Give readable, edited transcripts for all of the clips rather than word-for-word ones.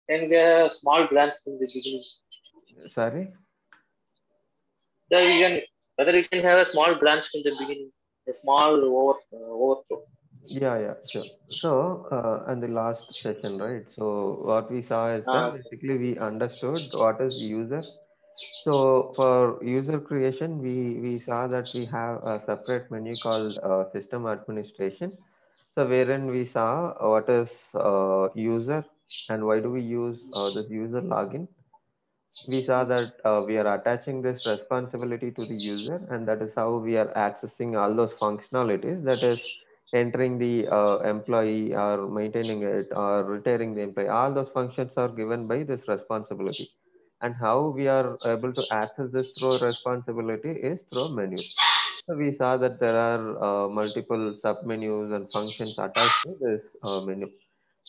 can get a small glance in the beginning. Sorry? So you can whether you can have a small glance in the beginning, a small overflow. Yeah, sure. So, and the last session, right? So, what we saw is that Uh, basically we understood what is user. So, for user creation, we saw that we have a separate menu called system administration. So, wherein we saw what is user and why do we use this user login. We saw that we are attaching this responsibility to the user, and that is how we are accessing all those functionalities. That is entering the employee or maintaining it or retiring the employee. All those functions are given by this responsibility. And how we are able to access this through responsibility is through menus. So we saw that there are multiple submenus and functions attached to this menu.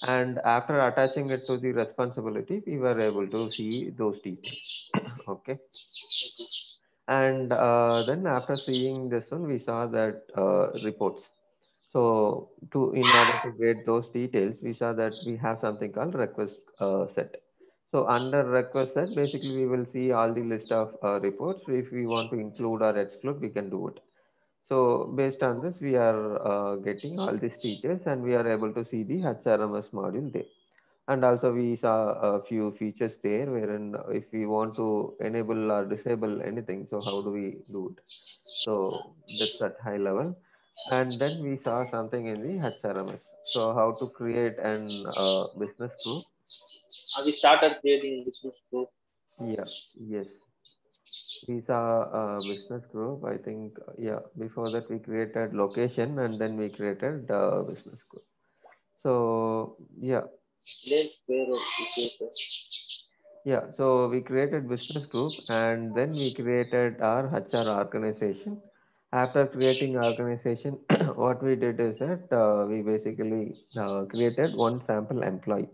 And after attaching it to the responsibility, we were able to see those details. Okay. And then after seeing this one, we saw that reports. So in order to get those details, we saw that we have something called request set. So under request set, basically we will see all the list of reports. If we want to include or exclude, we can do it. So based on this, we are getting all these features and we are able to see the HRMS module there. And also we saw a few features there wherein if we want to enable or disable anything, so how do we do it? So that's at high level. And then we saw something in the HRMS. So how to create an business group. we started creating business group. Yeah, yes. We saw a business group. I think, yeah, before that we created location and then we created business group. So, yeah, Lens where we created. yeah, so we created business group and then we created our HR organization. After creating organization, what we did is that we basically created one sample employee.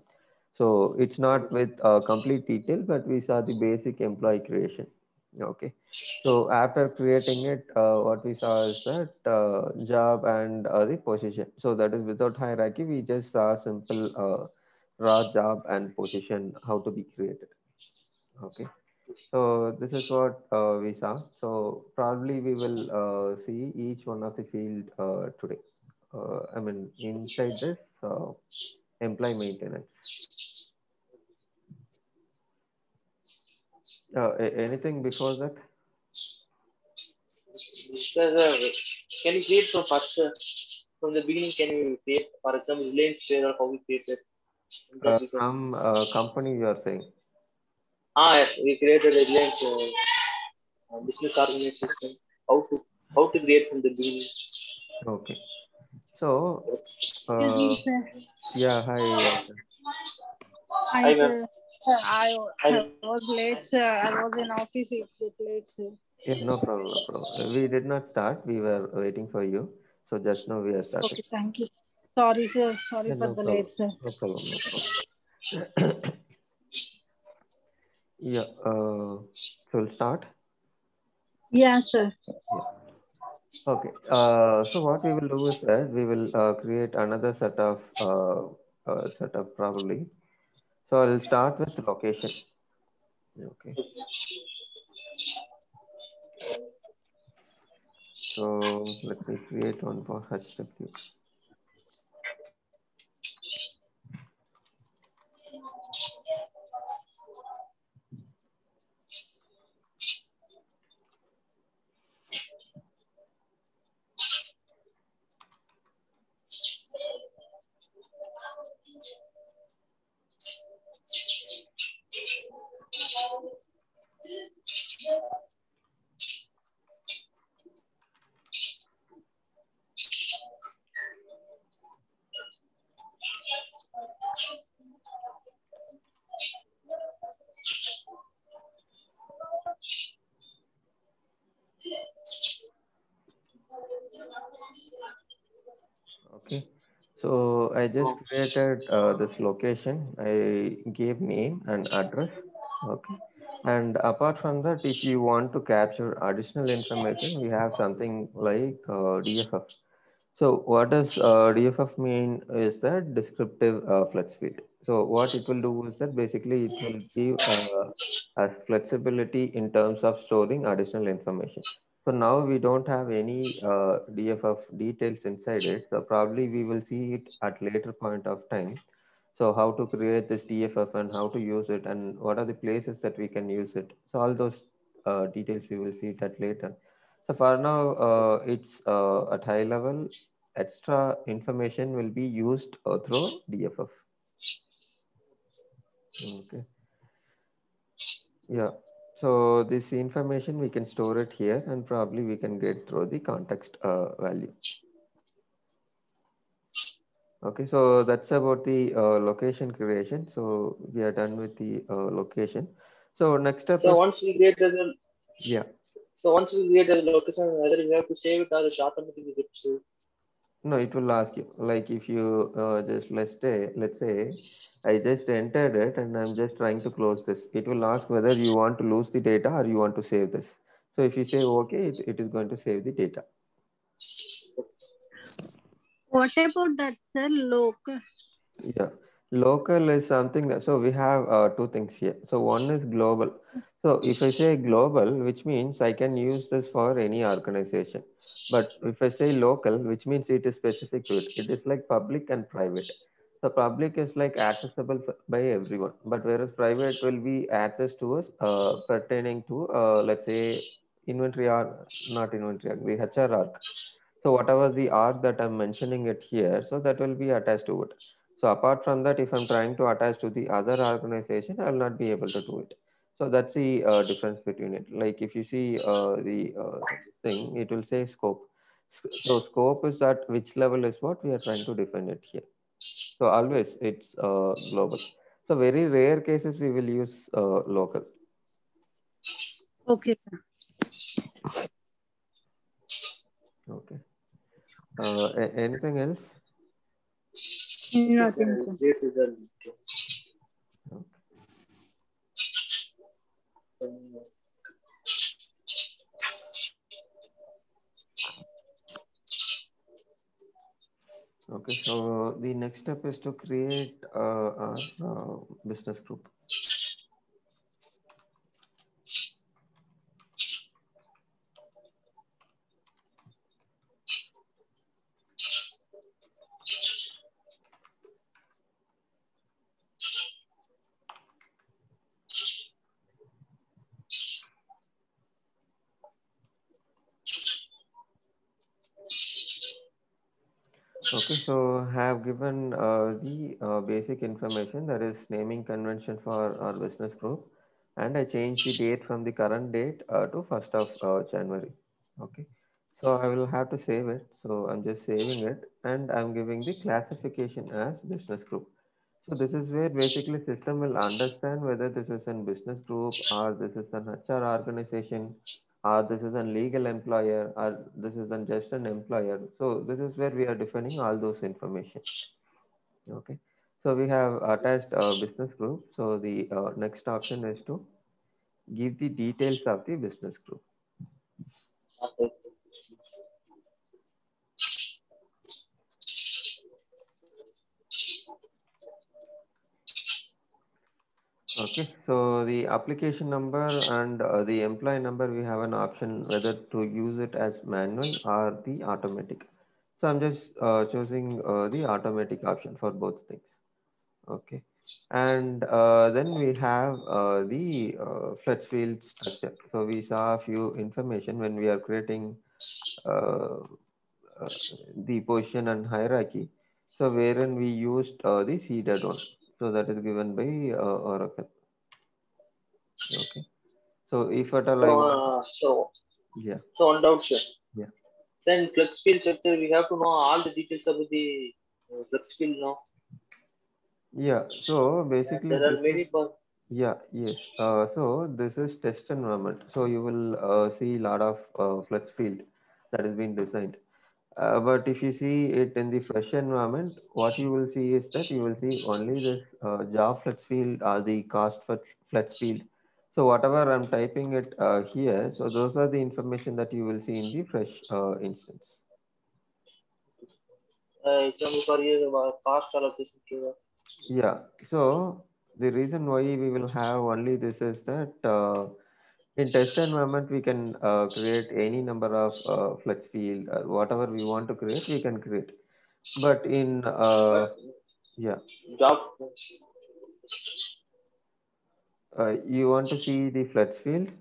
So it's not with complete detail, but we saw the basic employee creation. Okay. So after creating it, what we saw is that job and the position. So that is without hierarchy. We just saw simple raw job and position how to be created. Okay. So this is what we saw. So probably we will see each one of the field today. I mean, inside this employee maintenance. Anything before that? So, can you create from first from the beginning? Can you create, for example, Lens where or how we created? And then we can. From company you are saying. Yes, we created a Lens business organization. How to how to create from the beginning. Okay. So, Excuse me, uh, sir. yeah, hi. Sir. Hi, Hi, ma'am. sir. I Hi. was late, sir. I was in office. It's bit late, sir. Yeah, no problem, no problem. We did not start. We were waiting for you. So just now we are Okay, starting. thank you. Sorry, sir. Sorry Yeah, for no the problem. late, sir. No problem, no problem. Yeah, so we'll start. Yeah, sir. Yeah. Okay. So what we will do is that we will create another set of probably. So I'll start with location. Okay. So let me create one for HW. Okay. So I just Oh, created this location. I gave name and address. Okay. And apart from that, if you want to capture additional information, we have something like DFF. So what does DFF mean is that descriptive flex field. So what it will do is that basically it will give a flexibility in terms of storing additional information. So now we don't have any DFF details inside it. So probably we will see it at later point of time. So how to create this DFF and how to use it and what are the places that we can use it. So all those details we will see that later. So for now, it's at high level. Extra information will be used through DFF. Okay. Yeah. So this information we can store it here and probably we can get through the context value. Okay, so that's about the location creation. So we are done with the location. So next step So is, once we create the yeah. so once we create the location, whether we have to save it or it automatically gets saved. No, it will ask you, like if you just let's say I just entered it and I'm just trying to close this. It will ask whether you want to lose the data or you want to save this. So if you say okay, it is going to save the data. What about that, sir? Local. Yeah, local is something that, so we have two things here. So one is global. So if I say global, which means I can use this for any organization. But if I say local, which means it is specific to it. It is like public and private. So public is like accessible by everyone, but whereas private will be access to us pertaining to, let's say, inventory or not inventory, arc, the HR arc. So whatever the arc that I'm mentioning it here, so that will be attached to it. So apart from that, if I'm trying to attach to the other organization, I will not be able to do it. So that's the difference between it. Like if you see the thing, it will say scope. So scope is at which level is what we are trying to define it here. So always it's global. So very rare cases we will use local. Okay. Okay. Anything else? Nothing, sir. This is a Okay. Okay, so the next step is to create a business group. Okay, so have given the basic information, that is naming convention for our business group, and I changed the date from the current date to 1st of January. Okay, so I will have to save it. So I'm just saving it and I'm giving the classification as business group. So this is where basically system will understand whether this is a business group or this is an HR organization or this is a legal employer or this is an just an employer. So this is where we are defining all those information. Okay. So we have attached a business group. So the next option is to give the details of the business group. Okay, so the application number and the employee number, we have an option whether to use it as manual or the automatic. So I'm just choosing the automatic option for both things. Okay, and then we have the flex field structure. So we saw a few information when we are creating uh, uh, the position and hierarchy. So wherein we used the seeded one. So that is given by Oracle. Okay. So if at all I want, yeah, so one doubt, sir. yeah, So in flex field sector, we have to know all the details about the flex field now. yeah. So basically, There this are is, many. yeah, yes. So this is test environment. So you will see a lot of flex field that has been designed. But if you see it in the fresh environment, what you will see is that you will see only this job flex field or the cost flex field. So whatever I'm typing it here, so those are the information that you will see in the fresh instance. Example for you, fast allocation. Yeah. So the reason why we will have only this is that in test environment we can create any number of flex field, whatever we want to create, we can create. But in But yeah, job, you want to see the flex field?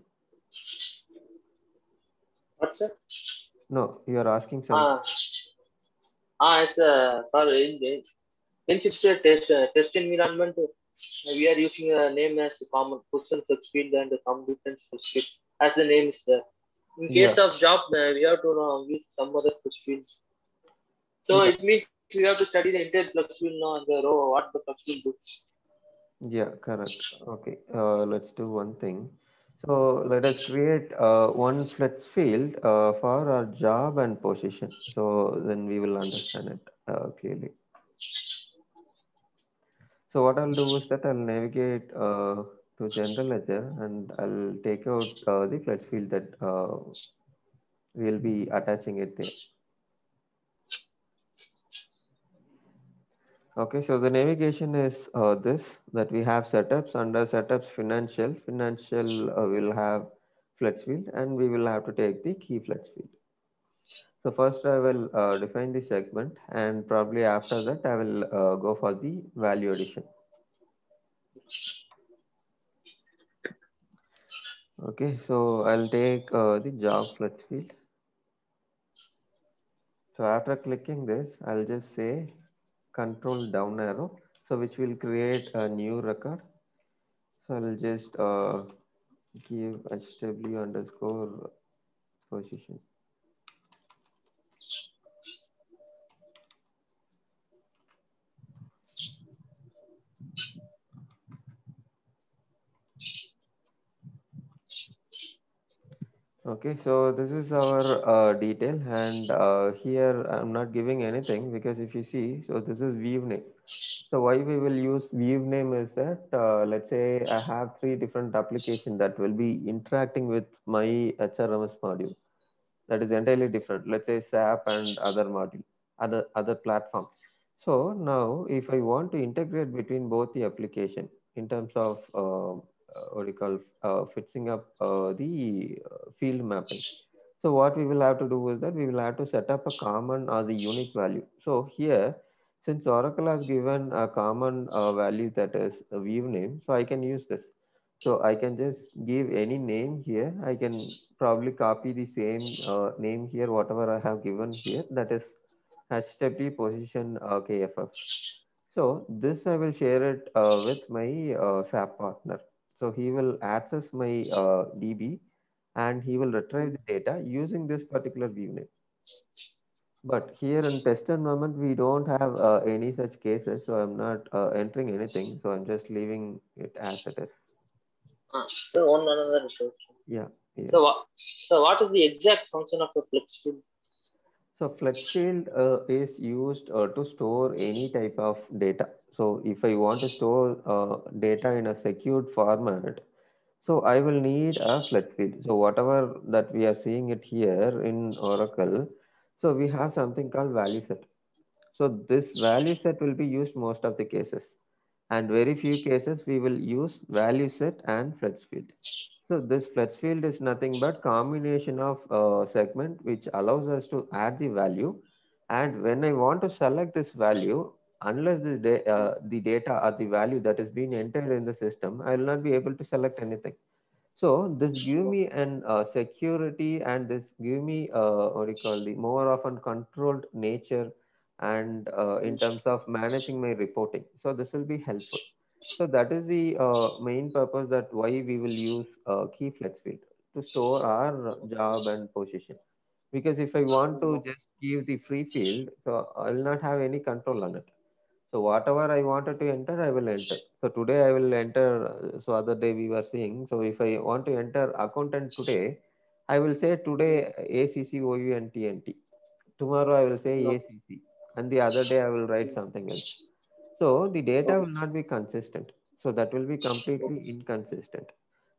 what's that? No, you are asking something. Ah, it's for since it's a test environment, we are using a name as common position flex field and competence flex field as the name is there. In Yeah, case of job, we have to use some other flex fields. So yeah, it means we have to study the entire flex field now and the row what the flex field do. yeah, correct. Okay, let's do one thing. So let us create one flex field for our job and position. So then we will understand it clearly. So what I'll do is that I'll navigate to general ledger and I'll take out the flex field that we'll be attaching it there. Okay, so the navigation is this that we have setups under setups financial will have flex field and we will have to take the key flex field. So first I will define the segment and probably after that I will go for the value addition. Okay, so I'll take the job flex field. So after clicking this, I'll just say control down arrow. So which will create a new record. So I'll just give HW underscore position. Okay, so this is our detail and here I'm not giving anything because if you see, so this is view name. So why we will use view name is that let's say I have three different applications that will be interacting with my HRMS module. That is entirely different. Let's say SAP and other module, other platform. So now, if I want to integrate between both the application in terms of what you call fixing up the field mapping. So what we will have to do is that we will have to set up a common or the unique value. So here, since Oracle has given a common value that is a view name, so I can use this. So I can just give any name here. I can probably copy the same name here, whatever I have given here, that is HTTP position KFF. So this I will share it with my SAP partner. So he will access my DB and he will retrieve the data using this particular view name. But here in test environment, we don't have any such cases. So I'm not entering anything. So I'm just leaving it as it is. So one another question. Yeah. Yeah. So what is the exact function of a flex field? So flex field is used to store any type of data. So if I want to store data in a secured format, so I will need a flex field. So whatever that we are seeing it here in Oracle, so we have something called value set. So this value set will be used most of the cases, and very few cases we will use value set and flex field. So this flex field is nothing but combination of segment which allows us to add the value. And when I want to select this value, unless the data or the value that is being entered in the system, I will not be able to select anything. So this give me an security and this give me what do you call the more often controlled nature and in terms of managing my reporting. So this will be helpful. So that is the main purpose that why we will use key flex field to store our job and position. Because if I want to just give the free field, so I will not have any control on it. So whatever I wanted to enter, I will enter. So today I will enter. So other day we were seeing. So if I want to enter accountant today, I will say today ACCOU and TNT. Tomorrow I will say No. ACC, and the other day I will write something else. So the data will not be consistent. So that will be completely inconsistent.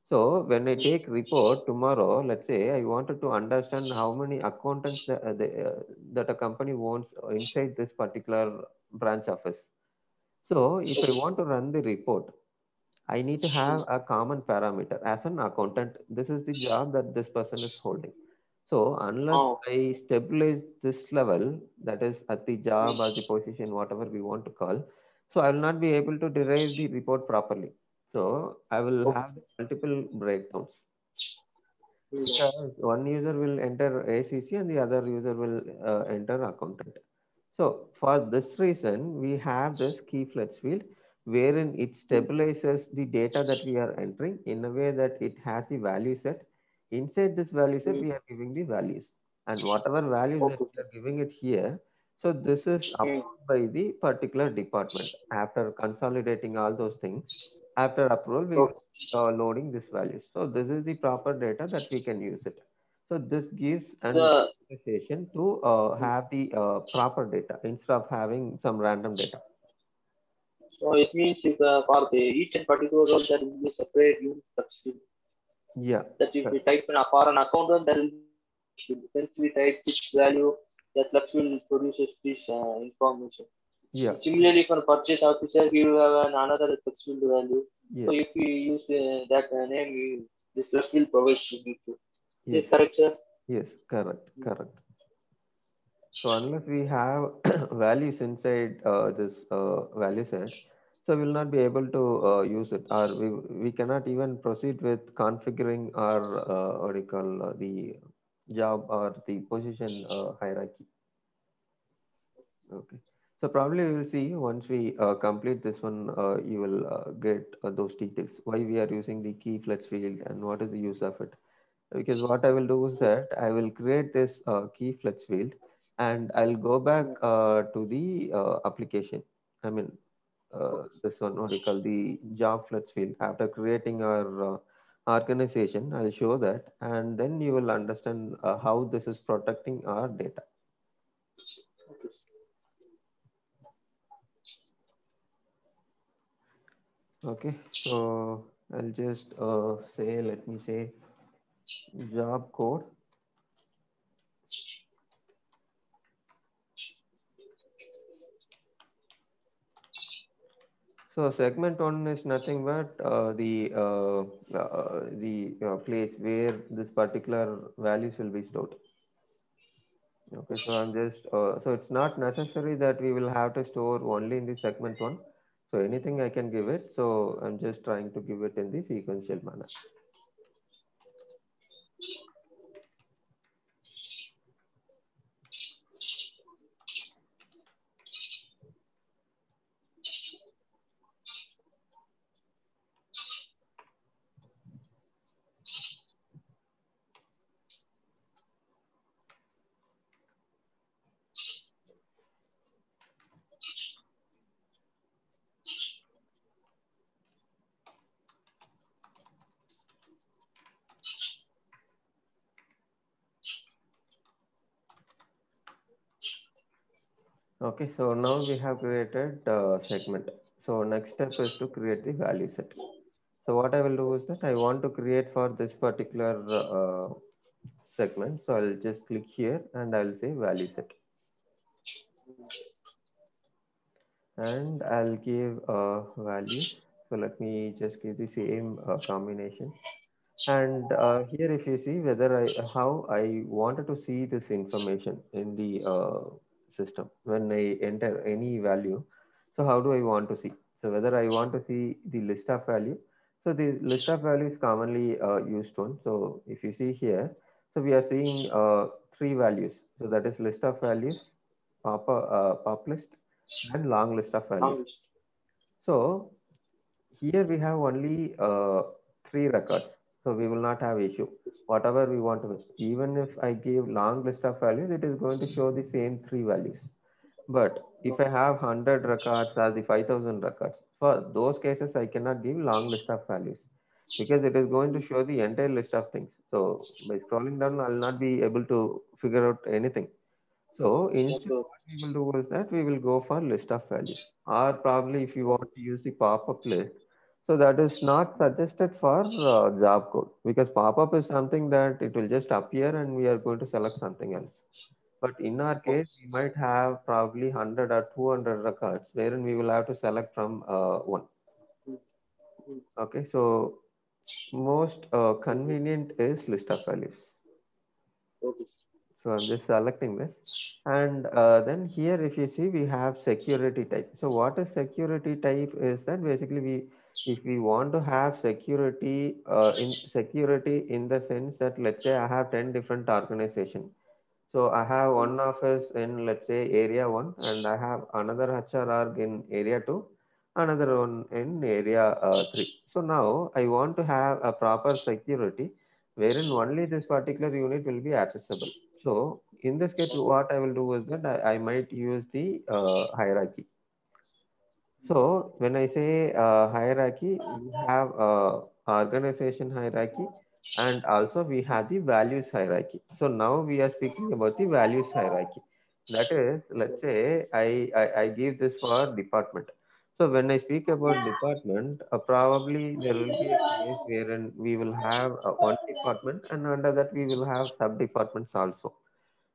So when I take report tomorrow, let's say I wanted to understand how many accountants that a company wants inside this particular branch office. So if I Okay. want to run the report, I need to have a common parameter as an accountant. This is the job that this person is holding. So unless Oh. I stabilize this level, that is at the job or the position, whatever we want to call, so I will not be able to derive the report properly. So I will Okay. have multiple breakdowns Mm. because one user will enter ACC and the other user will enter accountant. So for this reason, we have this key flex field wherein it Mm. stabilizes the data that we are entering in a way that it has the value set. Inside this value set, Mm. we are giving the values, and whatever values that Okay. we are giving it here. So this is Mm. approved by the particular department. After consolidating all those things, after approval, we will Okay. loading this values. So this is the proper data that we can use it. So this gives an The organization to have the proper data instead of having some random data. so it means if for the each and particular role there will be separate unit flex field. Yeah, That if we correct. type in a for an accountant there will be once we type which value that flex field produces this information. Yeah, Similarly, for purchase officer, we have another flex field value. So yes, if we use that name, this flex field provides to me too. yes, Is correct, sir? yes, correct, correct. So unless we have values inside this value set, so we'll not be able to use it, or we cannot even proceed with configuring our what do you call the job or the position hierarchy. Okay. So probably we will see once we complete this one, you will get those details, why we are using the key flex field and what is the use of it. Because what I will do is that I will create this key flex field and I'll go back to the application. I mean, this one, what do you call the job flex field. After creating our organization, I'll show that and then you will understand how this is protecting our data. Okay. Okay, so I'll just say, let me say job code. So segment one is nothing but the place where this particular values will be stored. Okay, so I'm just so it's not necessary that we will have to store only in the segment one. So anything I can give it. So I'm just trying to give it in the sequential manner. Okay, so now we have created segment. So next step is to create the value set. So what I will do is that I want to create for this particular segment. So I'll just click here and I'll say value set. And I'll give values. So let me just give the same combination. And here, if you see whether how I wanted to see this information in the system when I enter any value. So how do I want to see? So whether I want to see the list of value. So the list of value is commonly used one. So if you see here, so we are seeing three values. So that is list of values, pop list, and long list of values. Long. So here we have only three records, so we will not have issue. Whatever we want to, even if I give long list of values, it is going to show the same three values. But if I have 100 records or the 5,000 records, for those cases, I cannot give long list of values because it is going to show the entire list of things. So by scrolling down, I'll not be able to figure out anything. So instead, Okay. what we will do is that we will go for list of values, or probably if you want to use the pop-up list. So that is not suggested for job code because pop-up is something that it will just appear and we are going to select something else. But in our case, we might have probably 100 or 200 records, wherein we will have to select from one. Mm, mm, Okay, so most convenient is list of values. okay. So I'm just selecting this. And then here, if you see, we have security type. So what is security type is that basically if we want to have security in the sense that, let's say I have 10 different organizations. So I have Mm, one office in, let's say, area one, and I have another HR org in area two, another one in area three. So now I want to have a proper security wherein only this particular unit will be accessible. So in this case, what I will do is that I might use the hierarchy. So when I say hierarchy, we have organization hierarchy and also we have the values hierarchy. So now we are speaking about the values hierarchy. That is, let's say I give this for department. So when I speak about department, probably there will be a case wherein we will have one department and under that we will have sub departments also.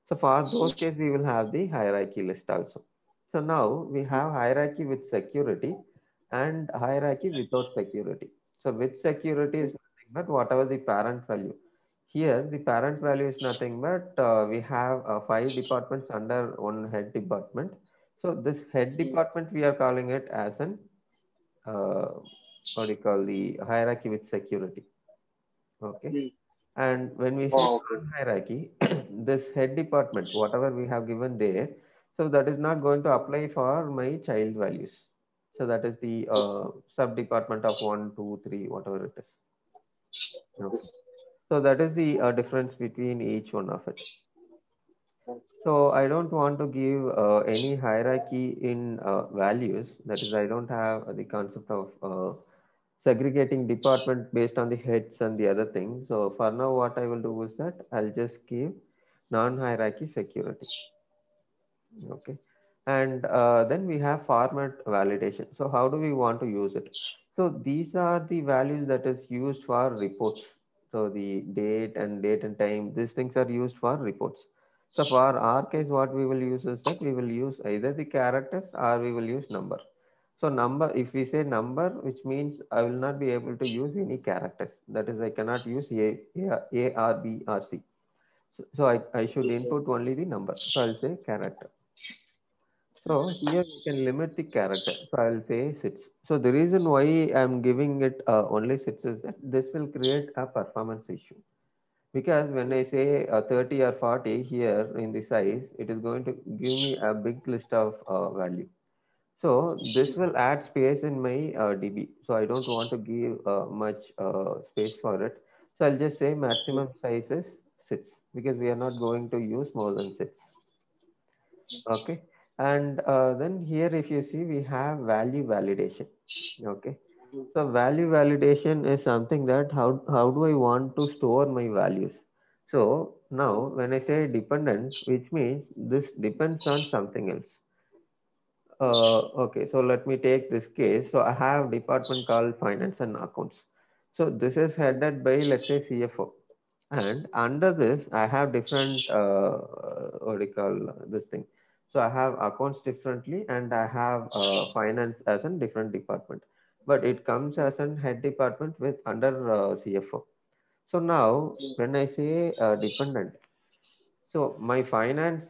So for those cases, we will have the hierarchy list also. So now we have hierarchy with security and hierarchy without security. So with security is nothing but whatever the parent value. Here, the parent value is nothing but we have five departments under one head department. So this head department, we are calling it as an, what do you call, the hierarchy with security. Okay. mm. And when we say Oh, okay. non-hierarchy, this head department, whatever we have given there, so that is not going to apply for my child values. So that is the sub department of one, two, three, whatever it is. Okay. So that is the difference between each one of it. So I don't want to give any hierarchy in values. That is, I don't have the concept of segregating department based on the heads and the other things. So for now, what I will do is that I'll just give non-hierarchy security. Okay. And then we have format validation. So how do we want to use it? So these are the values that is used for reports. So the date and time, these things are used for reports. So for our case, what we will use is that we will use either the characters or we will use number. So number, if we say number, which means I will not be able to use any characters. That is, I cannot use A or B or C. So I should input only the number. So I'll say character. So here we can limit the character. So I'll say sits. So the reason why I'm giving it only sits is that this will create a performance issue. Because when I say 30 or 40 here in the size, it is going to give me a big list of value. So this will add space in my DB. So I don't want to give much space for it. So I'll just say maximum size is 6 because we are not going to use more than 6. Okay. And then here, if you see, we have value validation. Okay. So value validation is something that how do I want to store my values? So now when I say dependent, which means this depends on something else. Okay, so let me take this case. So I have department called finance and accounts. So this is headed by, let's say, CFO. And under this, I have different, what do you call this thing? So I have accounts differently and I have finance as a different department. But it comes as a head department with under CFO. So now when I say dependent, so my finance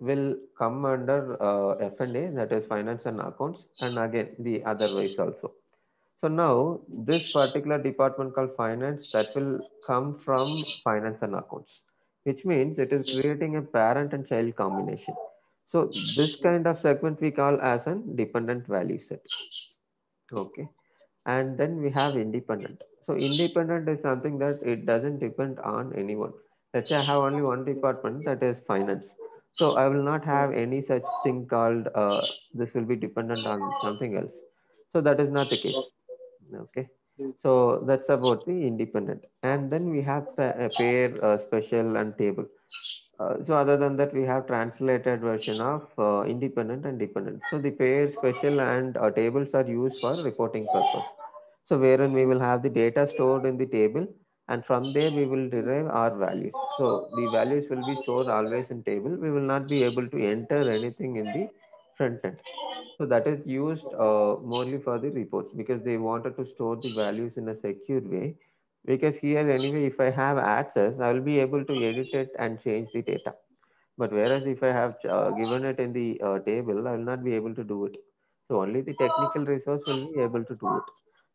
will come under F&A, that is finance and accounts, and again the otherwise also. So now this particular department called finance that will come from finance and accounts, which means it is creating a parent and child combination. So this kind of segment we call as an dependent value set. Okay. And then we have independent. So independent is something that it doesn't depend on anyone. Let's say I have only one department, that is finance. So I will not have any such thing called this will be dependent on something else. So that is not the case. Okay. So that's about the independent. And then we have pair, special and table. So other than that, we have translated version of independent and dependent. So the pair, special and tables are used for reporting purpose. So wherein we will have the data stored in the table and from there we will derive our values. So the values will be stored always in table. We will not be able to enter anything in the front end. So that is used morely for the reports because they wanted to store the values in a secure way. Because here anyway, if I have access, I will be able to edit it and change the data. But whereas if I have given it in the table, I will not be able to do it. So only the technical resource will be able to do it.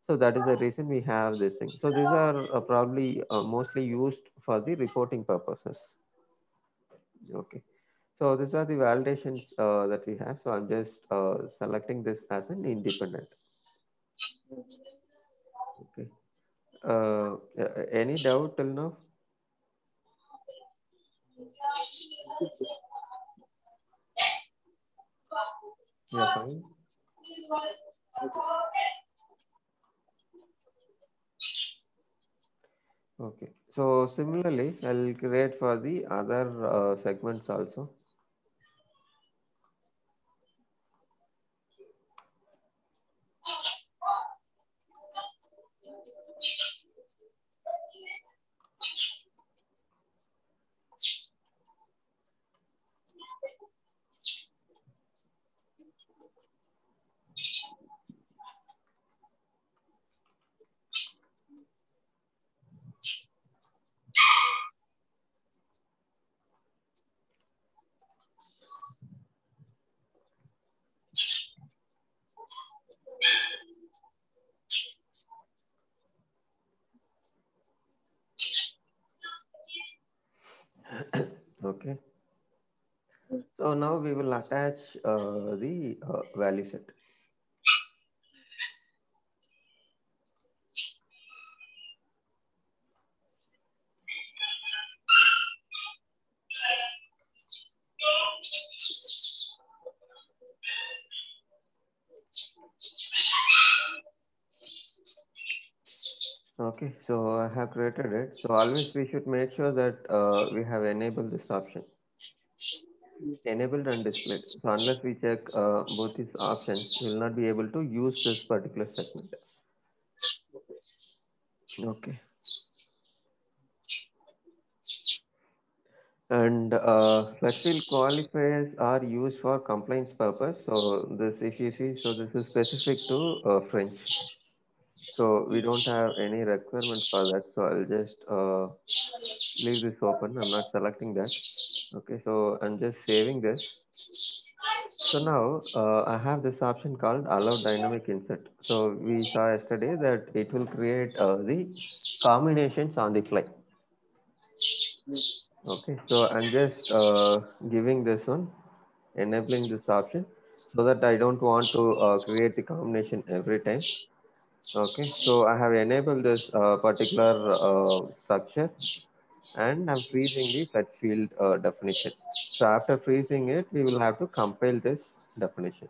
So that is the reason we have this thing. So these are probably mostly used for the reporting purposes. Okay. So these are the validations that we have. So I'm just selecting this as an independent. Okay. Any doubt till now? It's, Yeah, fine. okay. Okay. So similarly, I'll create for the other segments also. Okay. So now we will attach the value set. Okay, so I have created it. So always we should make sure that we have enabled this option, enabled and displayed. So unless we check both these options, we will not be able to use this particular segment. Okay. And FlexField qualifiers are used for compliance purpose. So this, if you see, so this is specific to French. So we don't have any requirement for that. So I'll just leave this open. I'm not selecting that. Okay, so I'm just saving this. So now I have this option called allow dynamic insert. So we saw yesterday that it will create the combinations on the fly. Okay, so I'm just giving this one, enabling this option so that I don't want to create the combination every time. Okay, so I have enabled this particular structure and I'm freezing the fetch field definition. So after freezing it, we will have to compile this definition.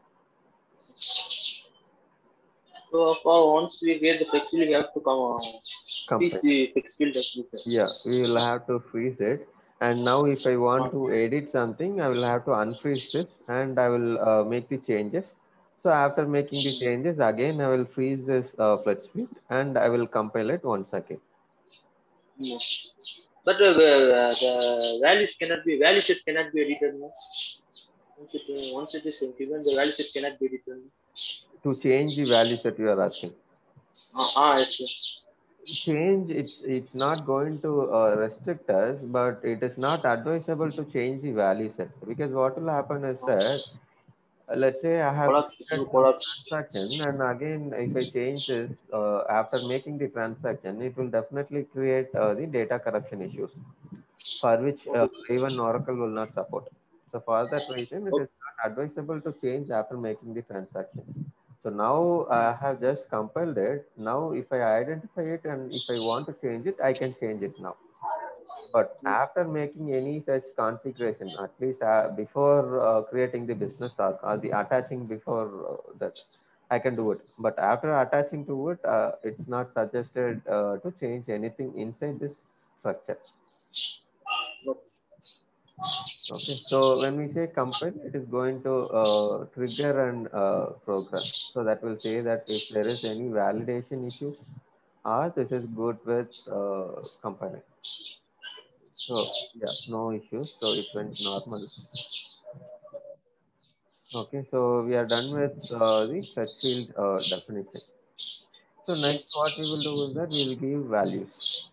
So for once we get the flexibility, we have to come freeze Compile. the flexibility definition. Yeah, we will have to freeze it. And now if I want Uh, to edit something, I will have to unfreeze this and I will make the changes. So after making the changes, again, I will freeze this flex field and I will compile it once again. yes. But the values cannot be value set cannot be edited now. Once it is given, the value set cannot be edited. To change the values that you are asking. Yes, sir. Change, it's not going to restrict us, but it is not advisable to change the value set because what will happen is that let's say I have Collapse, created some collapse. transaction and again if I change this after making the transaction, it will definitely create the data corruption issues for which Okay. even Oracle will not support. So for that reason, it Okay. is not advisable to change after making the transaction. So now I have just compiled it. Now if I identify it and if I want to change it, I can change it now. But after making any such configuration, at least before creating the business or the attaching before that, I can do it. But after attaching to it, it's not suggested to change anything inside this structure. Okay. Okay, so when we say compile, it is going to trigger and program. So that will say that if there is any validation issues or this is good with compiling. So yeah, no issues. So it went normal. Okay, so we are done with the fetch field definition. So next what we will do is that we will give values.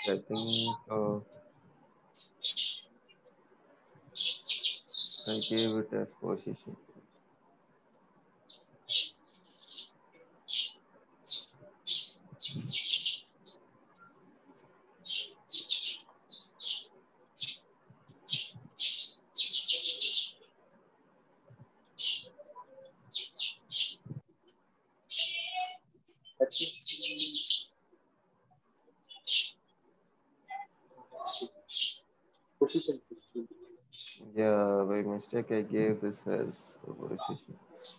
I think I gave it as position. Position. Yeah, by mistake I gave this as a position.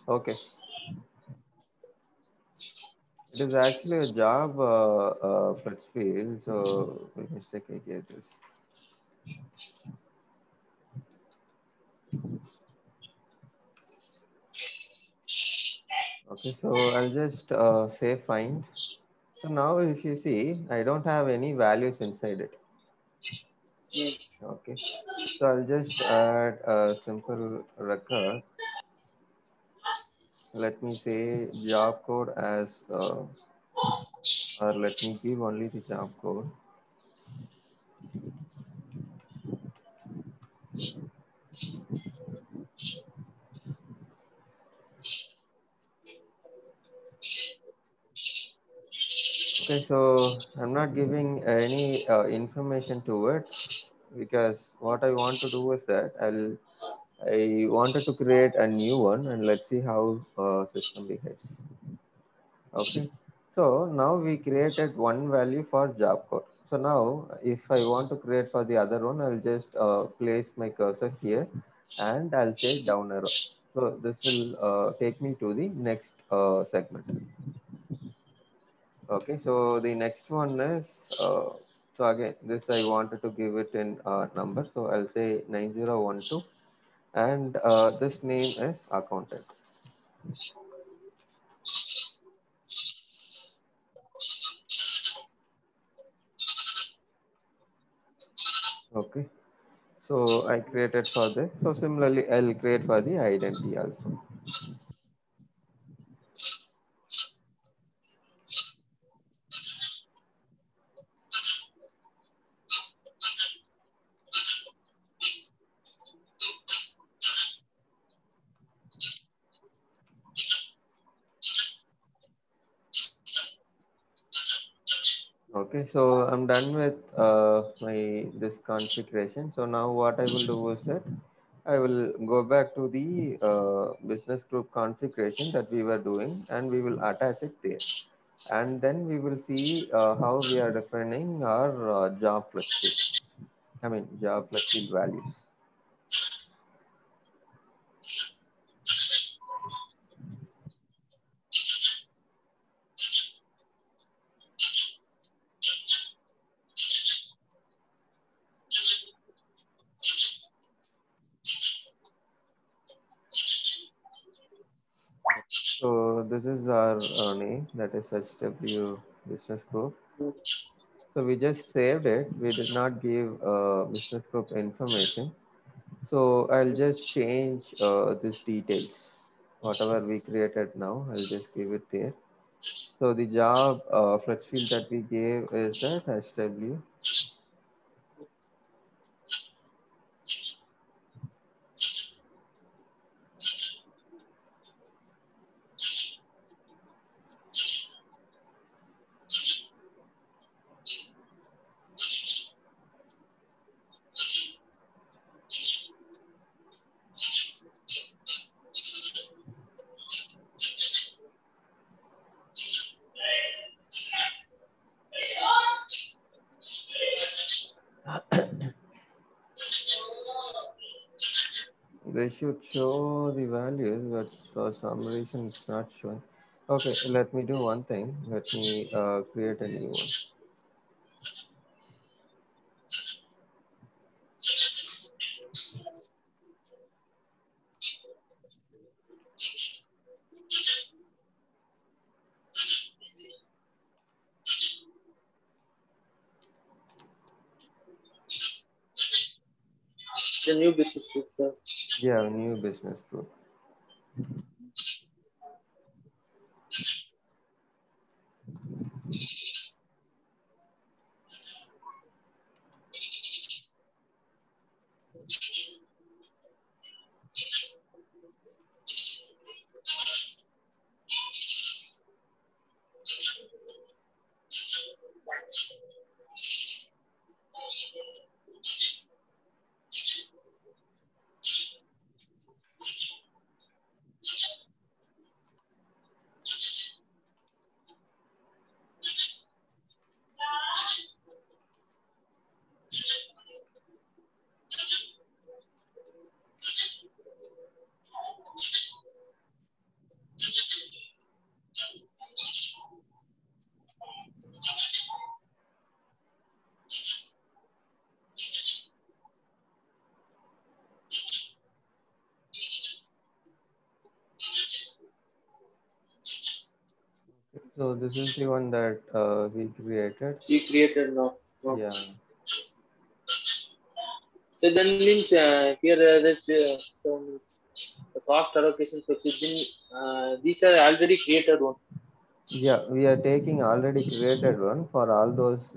Okay, it is actually a job fetch field. So by mistake I gave this. Okay, so I'll just say find. So now if you see, I don't have any values inside it. Okay, so I'll just add a simple record. Let me say job code as, or let me give only the job code. Okay, so I'm not giving any information to it because what I want to do is that I wanted to create a new one and let's see how system behaves. Okay, so now we created one value for job code. So now if I want to create for the other one, I'll just place my cursor here and I'll say down arrow. So this will take me to the next segment. Okay, so the next one is, so again, this I wanted to give it in number. So I'll say 9012 and this name is accountant. Okay, so I created for this. So similarly, I'll create for the identity also. Okay, so I'm done with my this configuration. So now what I will do is that I will go back to the business group configuration that we were doing and we will attach it there. And then we will see how we are defining our job flex field. I mean, job flex field values. So this is our name, that is HW business group. So we just saved it. We did not give business group information. So I'll just change these details. Whatever we created now, I'll just give it there. So the job flex field that we gave is that HW. they should show the values, but for some reason it's not showing. Okay, let me do one thing. Let me create a new one. The new business group, sir. Yeah, new business group. So this is the one that we created. We created now. No. Yeah. So then means here that's some the cost allocation flexibility. These are already created one. Yeah, we are taking already created one for all those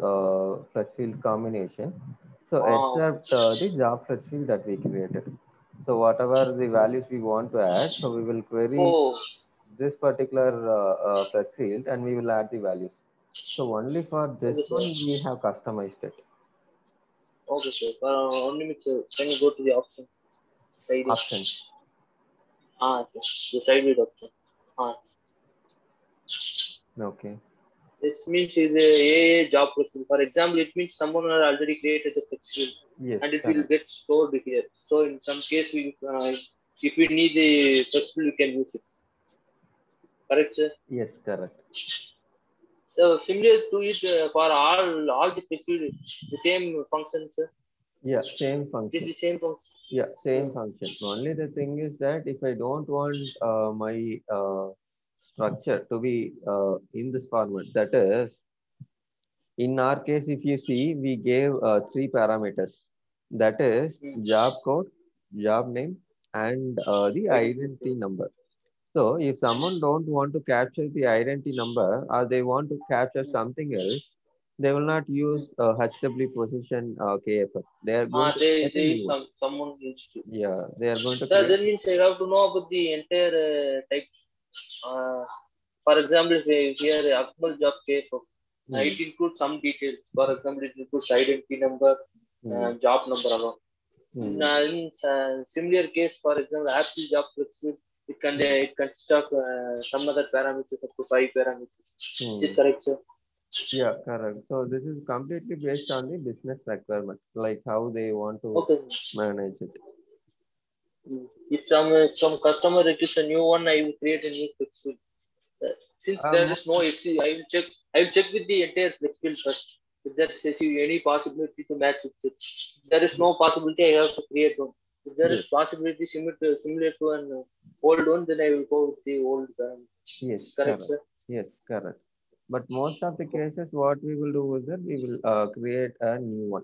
flex field combination. So Ah, except the job flex field that we created. So whatever the values we want to add, so we will query oh, this particular flex field and we will add the values. So only for this okay, sir. one we have customized it. Okay, sir. Only minute, sir. Can you go to the option side? Options. Ah, sir. The side with option. Ah, Okay. it means is a job flexible. For example, it means someone has already created the flexible Yes, and it will correct. get stored here. So in some case, we if we need the flexible, we can use it. Correct, sir. Yes, correct. So similar to it for all the flexible, the same function, sir. Yeah, same It is function. the same function. Yeah, same Hmm. function. Only the thing is that if I don't want my structure to be in this format, that is, in our case, if you see, we gave three parameters. That is Hmm. job code, job name, and the identity Identity. number. So if someone don't want to capture the identity number or they want to capture Hmm. something else, they will not Hmm. use HW position KFF. They are going to create a There new is one. someone needs to. Yeah, they are going to So create. that means I have to know about the entire type. Uh, for example, if here Akmal job case, Hmm, it includes some details. For example, it includes identity number, hmm, job number alone. hmm, In similar case, for example, Apple job flexible, it consists of some other parameters up to 5 parameters. Is it hmm. correct, sir? Yeah, correct. So this is completely based on the business requirement, like how they want to Okay. manage it. If some customer requires a new one, I will create a new flexible. Since there Um, is no XC, I will check. I will check with the entire flex field first. If there is any possibility to match with it. If there is no possibility, I have to create one. If there is yes, possibility similar to an old one, then I will go with the old one. yes, Correct, correct. sir? Yes, correct. But most of the cases, what we will do is that we will create a new one.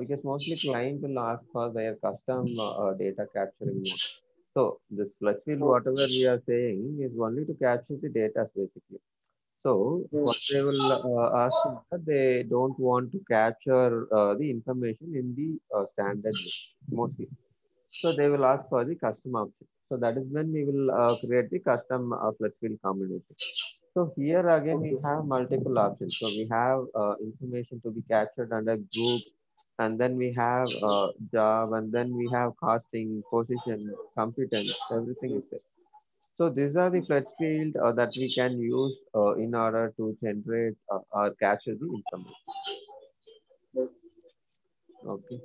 Because mostly client will ask for their custom data capturing mode. So this flex field, Oh, whatever we are saying, is only to capture the data basically. So mm, what they will ask is that they don't want to capture the information in the standard way, mostly. So they will ask for the custom option. So that is when we will create the custom flex field combination. So here again we okay. have multiple options. So we have information to be captured under groups, and then we have job, and then we have costing, position, competence, everything is there. So these are the flex field that we can use in order to generate or capture the information. Mm. Okay.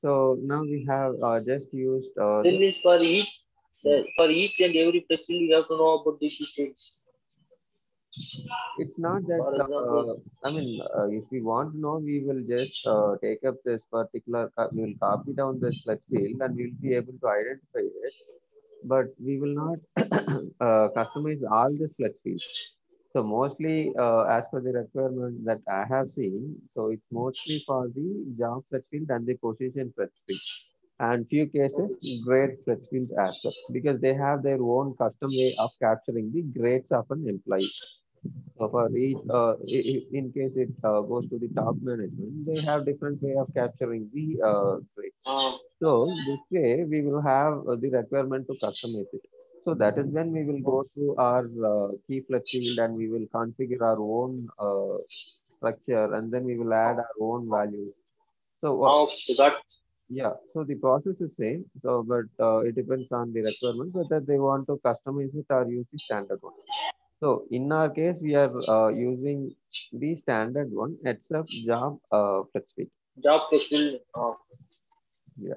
So now we have just used Then this. means for each and every flex field, you have to know about these details. It's not that, For example, I mean, if we want to know, we will just take up this particular, we will copy down this flex field and we will be able to identify it, but we will not customize all the flex fields. So mostly, as per the requirement that I have seen, so it's mostly for the job flex field and the position flex field, and few cases okay. grade flex field as well, because they have their own custom way of capturing the grades of an employee. So for each, in case it goes to the top management, they have different way of capturing the grades. Uh, So this way we will have the requirement to customize it. So that is when we will go to our key flex field and we will configure our own structure, and then we will add our own values. So okay, so that's yeah, so the process is same. So but it depends on the requirement whether they want to customize it or use the standard one. So in our case, we are using the standard one, except job flex field. job flex field. Yeah.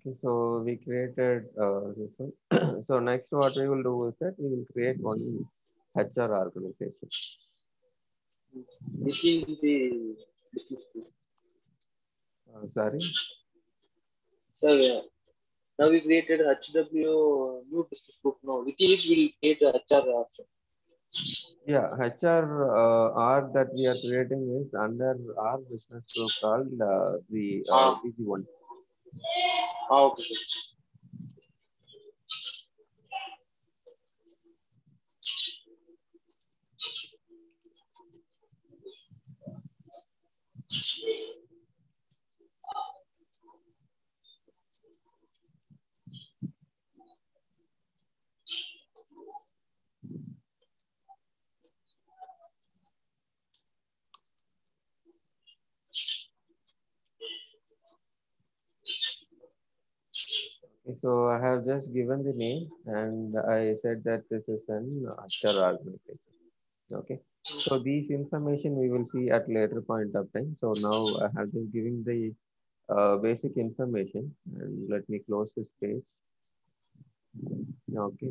Okay, so we created this one. So next, what we will do is that we will create one HR organization. Within the business group. Sorry. So yeah, now we created HW new business group. Now within it we create a HR option. Yeah, HR R that we are creating is under our business group called the Ah, BG1. okay. Okay, so I have just given the name and I said that this is an HR organization. Okay. So these information we will see at later point of time. So now I have just given the basic information, and let me close this page. Okay.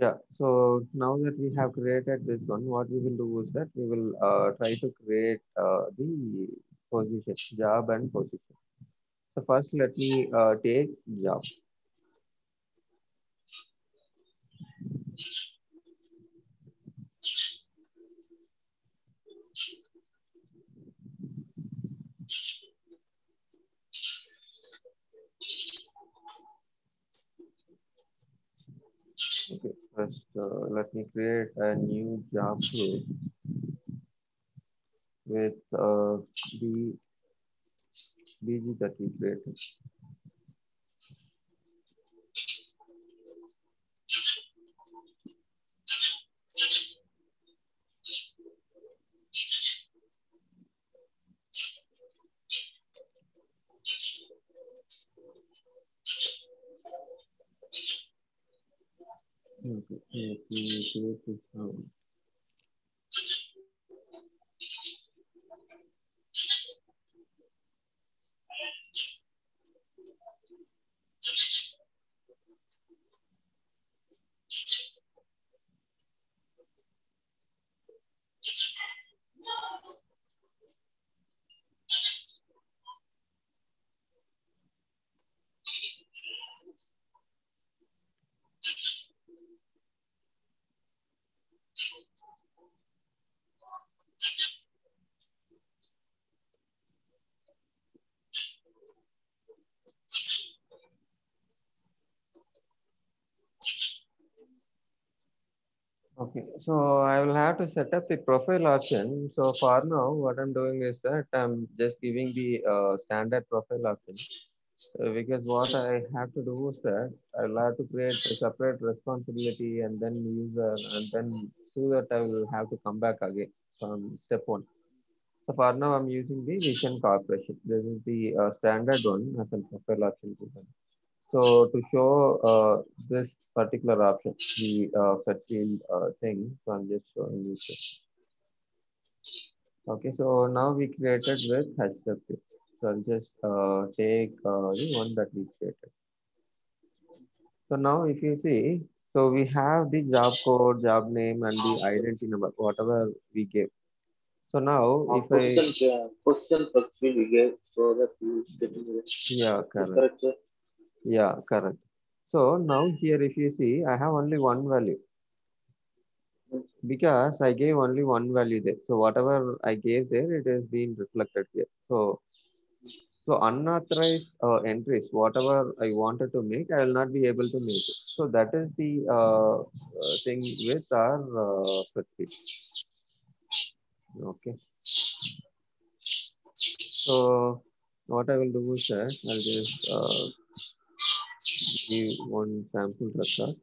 Yeah. So now that we have created this one, what we will do is that we will try to create the position, job and position. So first, let me take job. Okay. First, let me create a new job group with the BG that we created. Okay. Let me create this now. Okay, so I will have to set up the profile option. So for now, what I'm doing is that I'm just giving the standard profile option. Because what I have to do is that I'll have to create a separate responsibility and then user, and then through that I will have to come back again from step one. So for now, I'm using the Vision Corporation. This is the standard one as a profile option. So to show this particular option, the fetch field thing, so I'm just showing this. Okay, so now we created with HTTP. So I'll just take the one that we created. So now if you see, so we have the job code, job name, and the identity number, whatever we gave. So now if I, Position first field we gave so that you getting yeah, it correct. correct, sir. Yeah, correct. So now here, if you see, I have only one value because I gave only one value there. So whatever I gave there, it has been reflected here. So unauthorized entries, whatever I wanted to make, I will not be able to make it. So that is the thing with our spreadsheet. Okay. So what I will do is that I'll just give one sample record.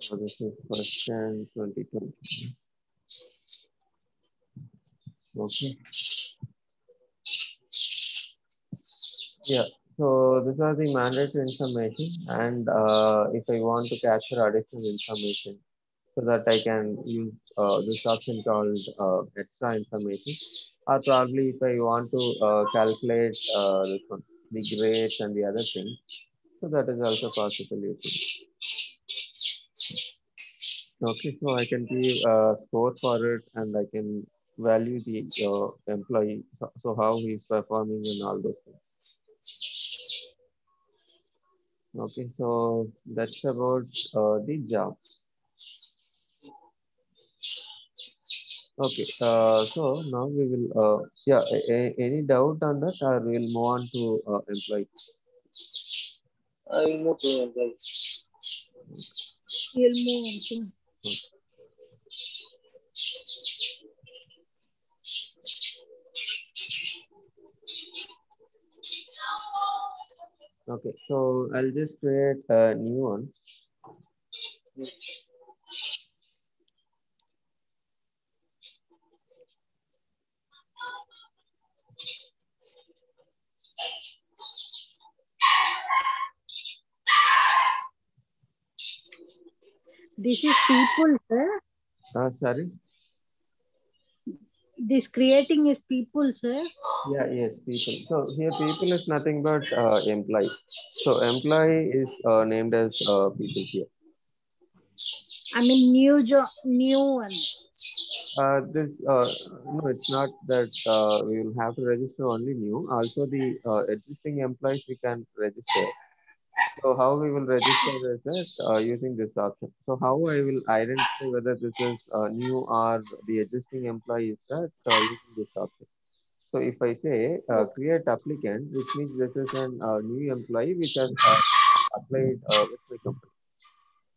So this is question 2020. Okay. Yeah. So these are the mandatory information, and if I want to capture additional information, so that I can use this option called extra information, or probably if I want to calculate this one, the grades and the other things, so that is also possible using. Okay, so I can give a score for it, and I can value the employee, so how he's performing and all those things. Okay, so that's about the job. Okay, so now we will, yeah, any doubt on that, or we'll move on to employee. I will move to employee. You'll move on, sir. Okay, so I'll just create a new one. This is people, sir. Sorry. This creating is people, sir. Yeah, yes, people. So here people is nothing but employee. So employee is named as people here. I mean, new one. This no, it's not that we will have to register only new. Also, the existing employees we can register. So how we will register is that using this option. So how I will identify whether this is new or the existing employee is that using this option. So if I say create applicant, which means this is an new employee which has applied with my company.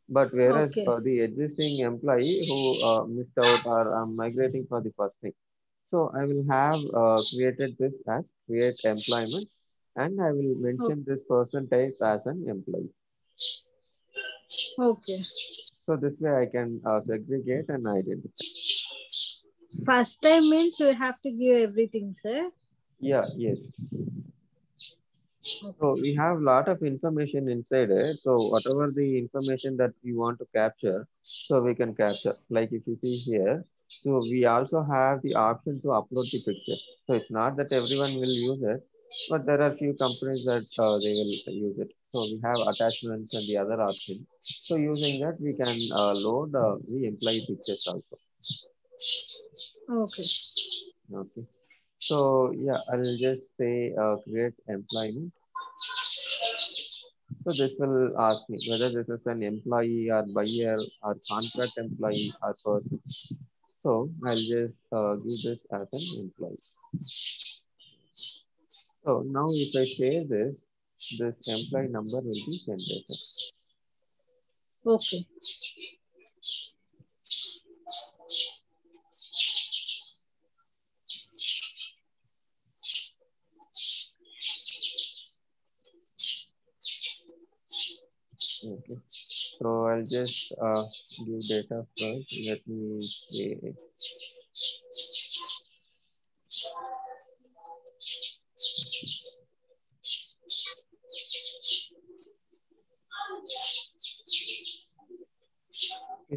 But whereas Okay. the existing employee who missed out or migrating for the first thing. So I will have created this as create employment, and I will mention this person type as an employee. Okay. So this way I can segregate and identify. First time means we have to give everything, sir. Yeah, yes. So we have lot of information inside it. So whatever the information that we want to capture, so we can capture. Like if you see here, so we also have the option to upload the pictures. So it's not that everyone will use it, but there are few companies that they will use it. So we have attachments and the other option. So using that, we can load the employee pictures also. Okay. Okay. So yeah, I'll just say create employment. So this will ask me whether this is an employee or buyer or contract employee or person. So I'll just give this as an employee. So now if I save this employee number will be generated. Okay. Okay. So I'll just give data first. Let me say.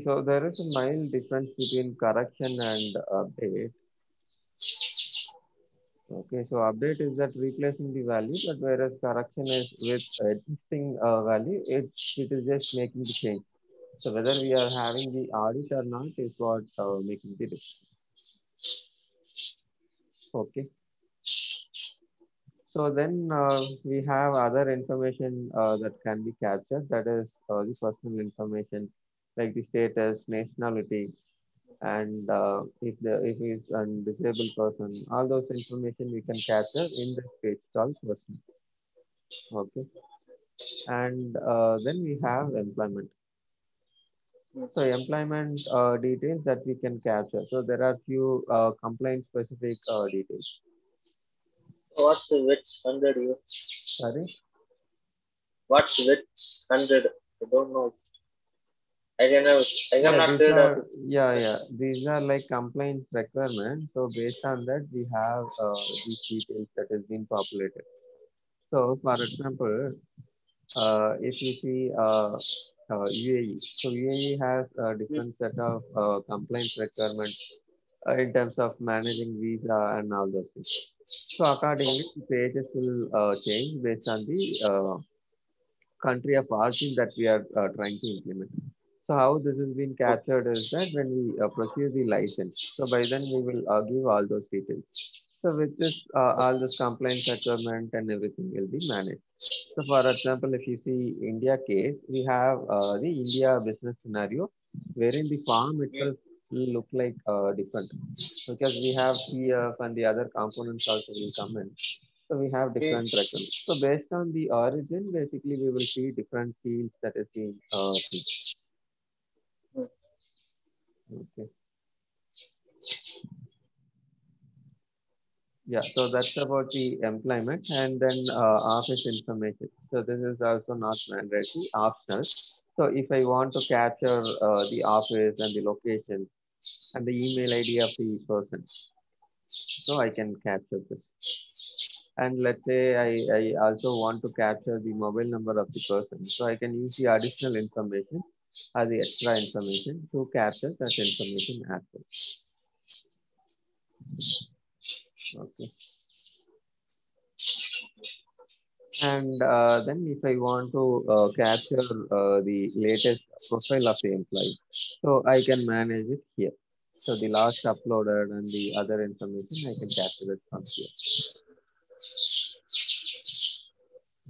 So there is a mild difference between correction and update. Okay, so update is that replacing the value, but whereas correction is with existing value, it is just making the change. So whether we are having the audit or not is what making the difference. Okay. So then we have other information that can be captured. That is the personal information like the status, nationality, and if he's a disabled person, all those information we can capture in this page called person. Okay, and then we have employment. So employment details that we can capture. So there are few complaint specific details. What's WITS 100 here? Sorry. What's WITS 100? I don't know. I have Yeah, not these heard of are it. these are like compliance requirements. So based on that, we have these details that has been populated. So for example, if you see UAE, so UAE has a different set of compliance requirements in terms of managing visa and all those things. So accordingly, the pages will change based on the country of origin that we are trying to implement. So how this has been captured is that when we pursue the license, so by then we will give all those details. So with this, all this compliance requirement and everything will be managed. So for example, if you see India case, we have the India business scenario, wherein the farm itself will look like different because we have PF and the other components also will come in. So we have different records. So based on the origin, basically we will see different fields that is being seen. Okay. Yeah, so that's about the employment and then office information. So this is also not mandatory, optional. So if I want to capture the office and the location and the email ID of the person, so I can capture this. And let's say I also want to capture the mobile number of the person. So I can use the additional information or the extra information to capture that information as well. Okay. And then if I want to capture the latest profile of the employee, so I can manage it here. So the last uploaded and the other information, I can capture it from here.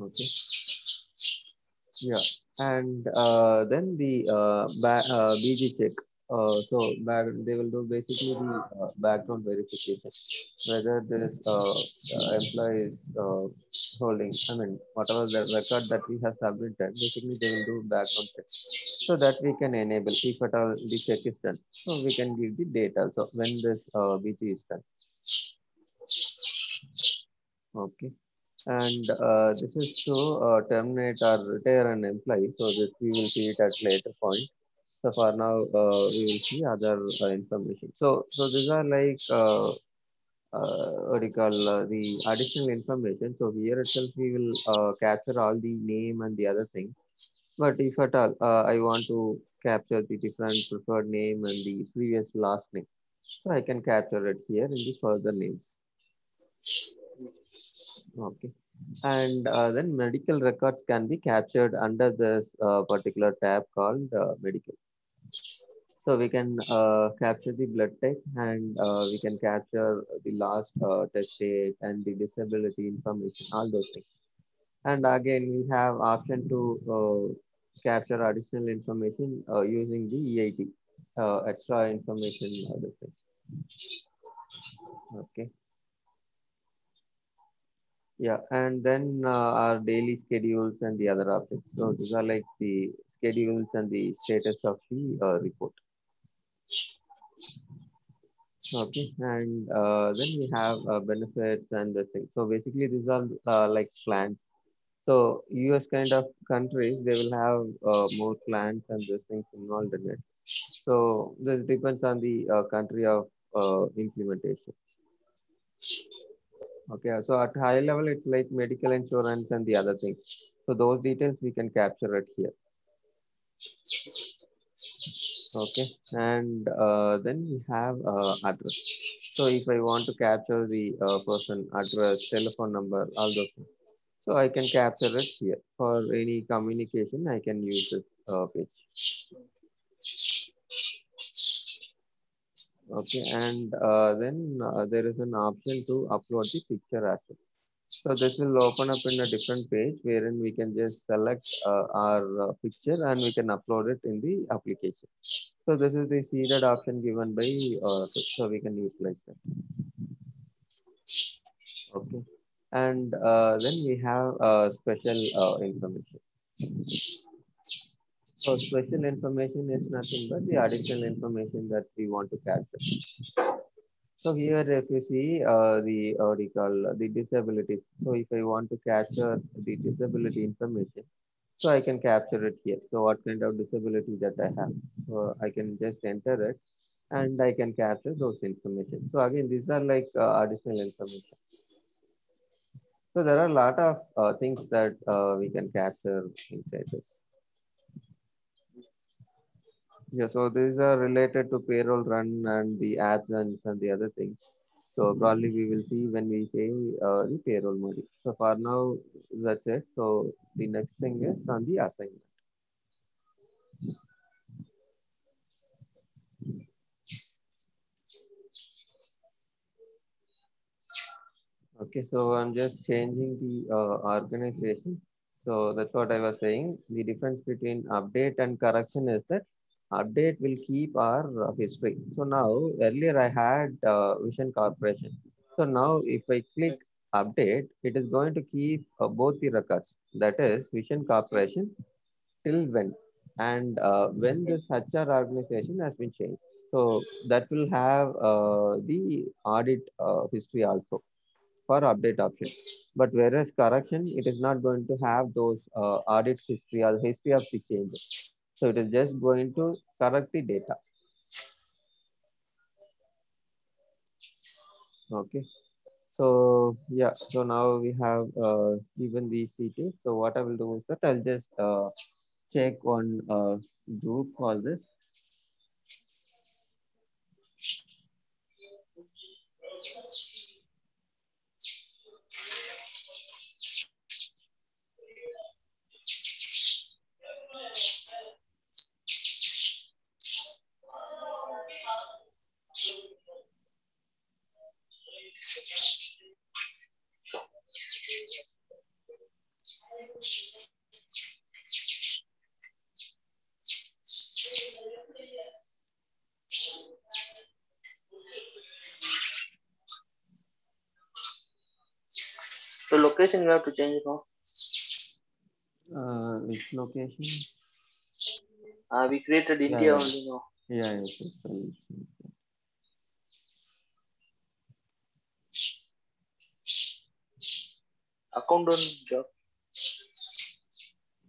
Okay. Yeah. And then the BG check. They will do basically the background verification, whether this employee is holding, I mean, whatever the record that we have submitted, basically they will do background check so that we can enable if at all the check is done. So we can give the date also when this BG is done. Okay. And this is to terminate or retire an employee. So this we will see it at later point. So for now, we will see other information. So these are like what do you call the additional information. So here itself we will capture all the name and the other things. But if at all I want to capture the different preferred name and the previous last name, so I can capture it here in the further names. Okay. And then medical records can be captured under this particular tab called medical. So we can capture the blood type, and we can capture the last test date and the disability information, all those things. And again, we have option to capture additional information using the EIT, extra information. This thing. Okay. Yeah, and then our daily schedules and the other updates. So these are like the schedules and the status of the report. Okay, and then we have benefits and the thing. So basically, these are like plans. So US kind of countries, they will have more plans and these things involved in it. So this depends on the country of implementation. Okay, so at high level, it's like medical insurance and the other things. So those details we can capture it here. Okay, and then we have address. So if I want to capture the person address, telephone number, all those things, so I can capture it here. For any communication, I can use this page. Okay, and then there is an option to upload the picture as well. So this will open up in a different page wherein we can just select our picture and we can upload it in the application. So this is the seeded option given by so we can utilize that. Okay, and then we have special information. So special information is nothing but the additional information that we want to capture. So here, if you see the what do you call the disabilities. So if I want to capture the disability information, so I can capture it here. So what kind of disability that I have. So I can just enter it and I can capture those information. So again, these are like additional information. So there are a lot of things that we can capture inside this. Yeah, so these are related to payroll run and the absence and the other things. So probably we will see when we say the payroll module. So for now, that's it. So the next thing is on the assignment. Okay, so I'm just changing the organization. So that's what I was saying. The difference between update and correction is that update will keep our history. So now earlier I had Vision Corporation. So now if I click update, it is going to keep both the records. That is Vision Corporation till when and when this HR organization has been changed. So that will have the audit history also for update option. But whereas correction, it is not going to have those audit history or history of the changes. So it is just going to correct the data. Okay. So yeah, so now we have given these details. So what I will do is that I'll just check one group for this. So location you have to change it now. Which location? We created India only now. Yeah, yes, Accountant job.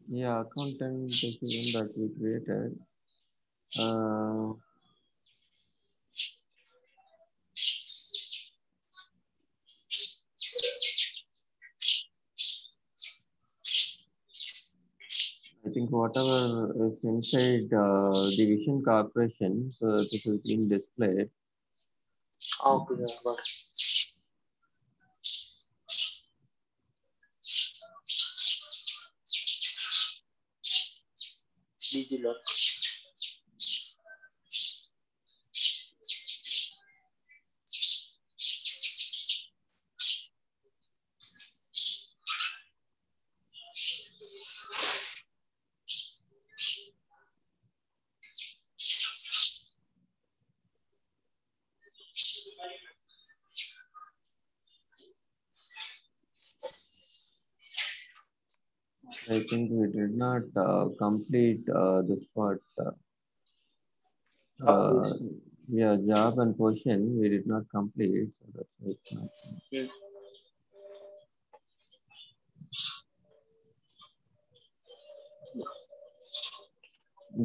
yeah, accountant is the one that we created. I think whatever is inside Division Corporation, so this is being displayed. Okay, got it. DigiLock. I think we did not complete this part. Uh, yeah, job and position we did not complete, so that's why it's not. Hmm.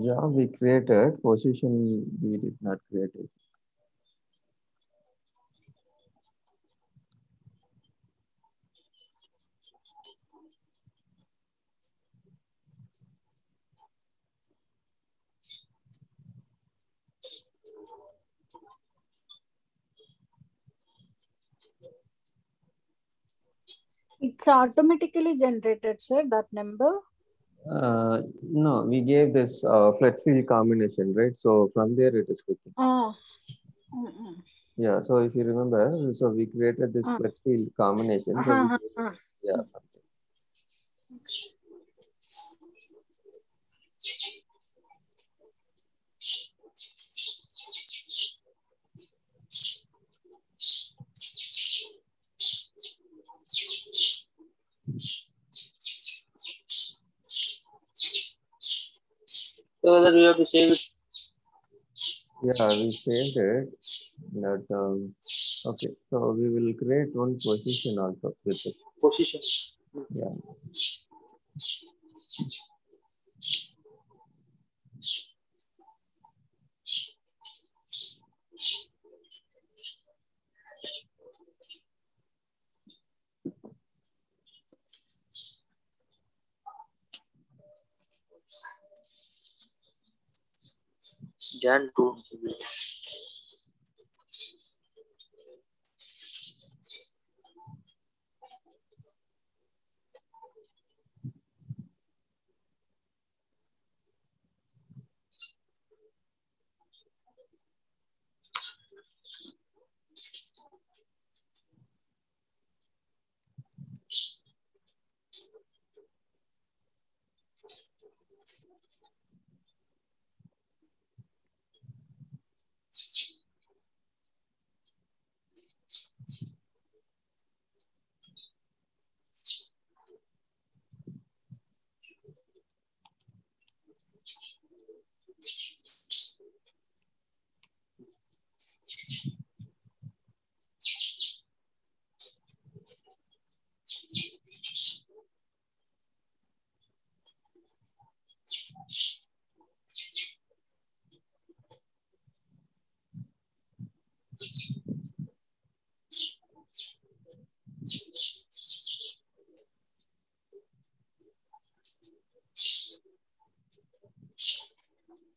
Job we created, position we did not create it. It's automatically generated, sir, that number. No, we gave this flex field combination, right? So from there it is picking. Oh. Yeah, so if you remember, so we created this flex field combination. So we gave it, yeah. So whether you have to save it. Yeah, we saved it. That okay. So we will create one position also with it. Position. Yeah. Jan 2.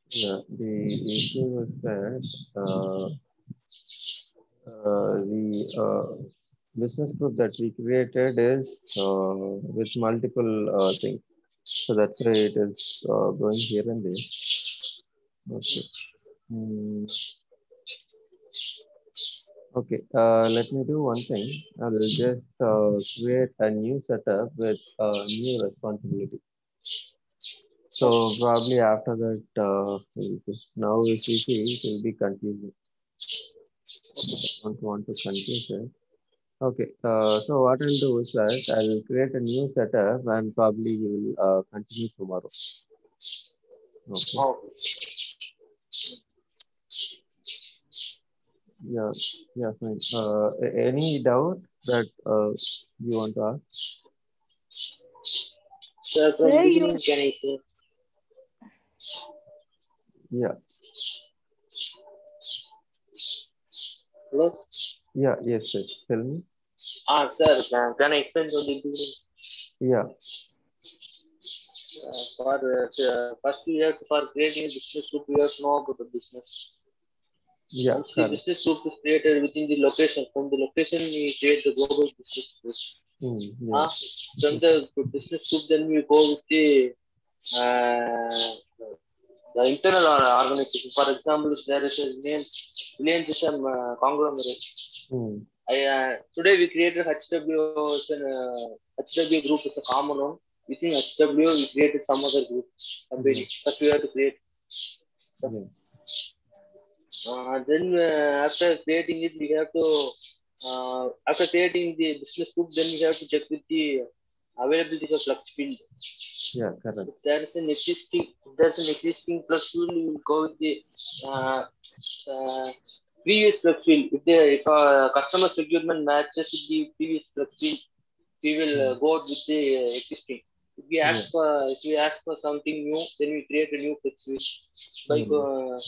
Yeah, the issue was that the business group that we created is with multiple things. So that's why it is going here and there. Okay. Okay, let me do one thing. I will just create a new setup with a new responsibility. So probably after that, we'll see. Now if we see, it will be confusing. I don't want to confuse it. Okay, so what I'll do is that I'll create a new setup and probably we will continue tomorrow. Okay. Oh. Yeah, yeah, fine. Any doubt that you want to ask? So from Sir, beginning, can I say? Yeah. Hello? Yeah, yes, yes. Tell me. Sir, can I explain from the beginning? Yeah. First we have to, for creating a business group, we have to know about the business. Yeah, Once the business group is created within the location, from the location we create the global business group. Yeah. From the business group, then we go with the internal organization. For example, if there is a name, Reliance is a conglomerate. Today we created HW. HW group is a common one. Within HW, we created some other group. First, we have to create. Then after creating it, we have to. After creating the business group, then we have to check with the availability of flux field. Yeah, correct. If there's an existing flux field, we will go with the uh, uh, previous flux field. If a customer's requirement matches with the previous flux field, we will go out with the existing. If we ask for something new, then we create a new flux field.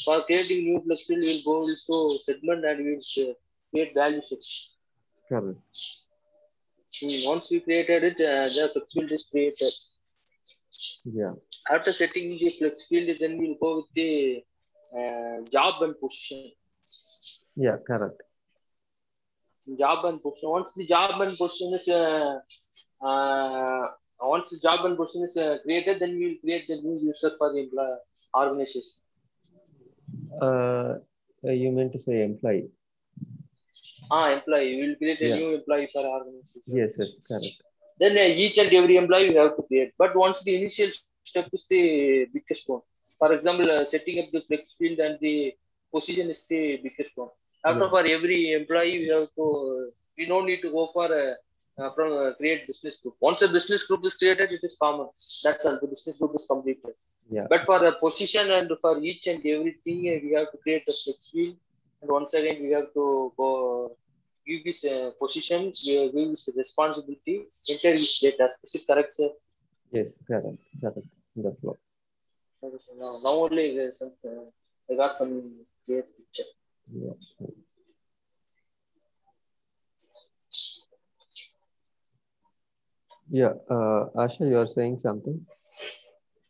For creating new flux field, we'll go to segment and we'll create value sets. Correct. Once we created it, the flux field is created. Yeah. After setting the flux field, then we'll go with the job and position. Yeah, correct. Job and position. Once the job and position is created, then we will create the new user for the organization. You meant to say employee? Employee. We will create a new employee for organization. Yes, correct. Then each and every employee we have to create. But once the initial step is the biggest one. For example, setting up the flex field and the position is the biggest one. After for every employee, we don't need to go for create business group. Once a business group is created, it is common. That's all. The business group is completed. Yeah. But for the position and for each and everything, we have to create a flex field. And once again, we have to go give this position, give this responsibility, enter this data. Is it correct, sir? Yes, correct. The flow. Now only I got some clear picture. Yeah. Yeah, Asha, you are saying something?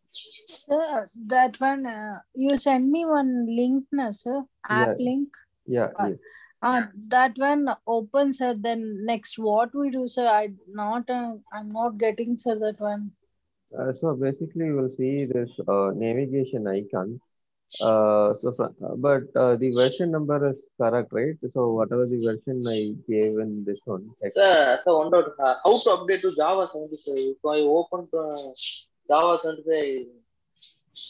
Sir, that one, you send me one link, na, sir? App link? Yeah. That one opens, sir. Then next, what we do, sir? I'm not getting, sir, that one. So basically, you will see this navigation icon. But the version number is correct, right? So whatever the version I gave in this one. Sir, I wondered how to update to Java 75. If I open Java 75,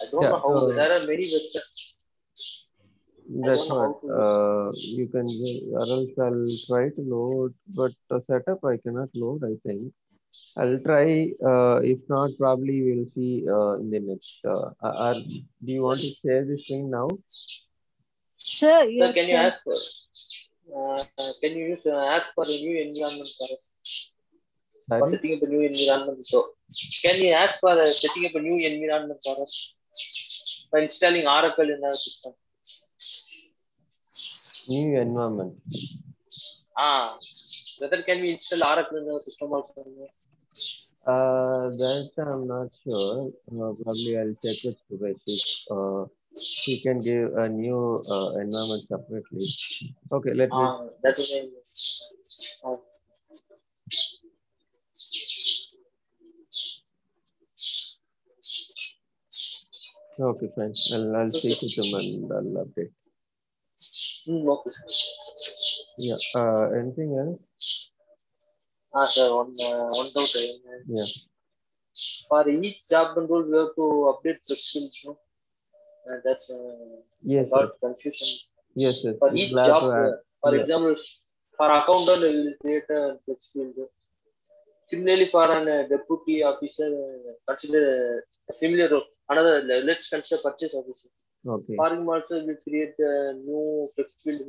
I don't know how. There are many websites. That's what you can, or else I'll try to load, but setup I cannot load, I think. I'll try. If not, probably we'll see in the next. Do you want to share the screen now? Sir, can you ask for? Can you ask for a new environment for us? Sorry? For setting up a new environment. So, can you ask for setting up a new environment for us? For installing Oracle in our system. New environment. Whether can we install Oracle in our system also? That I'm not sure. Probably I'll check with Subhash. He can give a new environment separately. Okay, let me. That is Okay, fine. I'll speak with him and I'll update. Okay. Yeah. Anything else? Sir, one doubt. Yeah. For each job control, we have to update the skills. No? That's yes. Confusion. Yes. For each job, for example, for accountant, we will create a flex field. Similarly, for an deputy officer, consider a similar role. Let's consider purchase officer. Okay. For him also, we create a new flex field.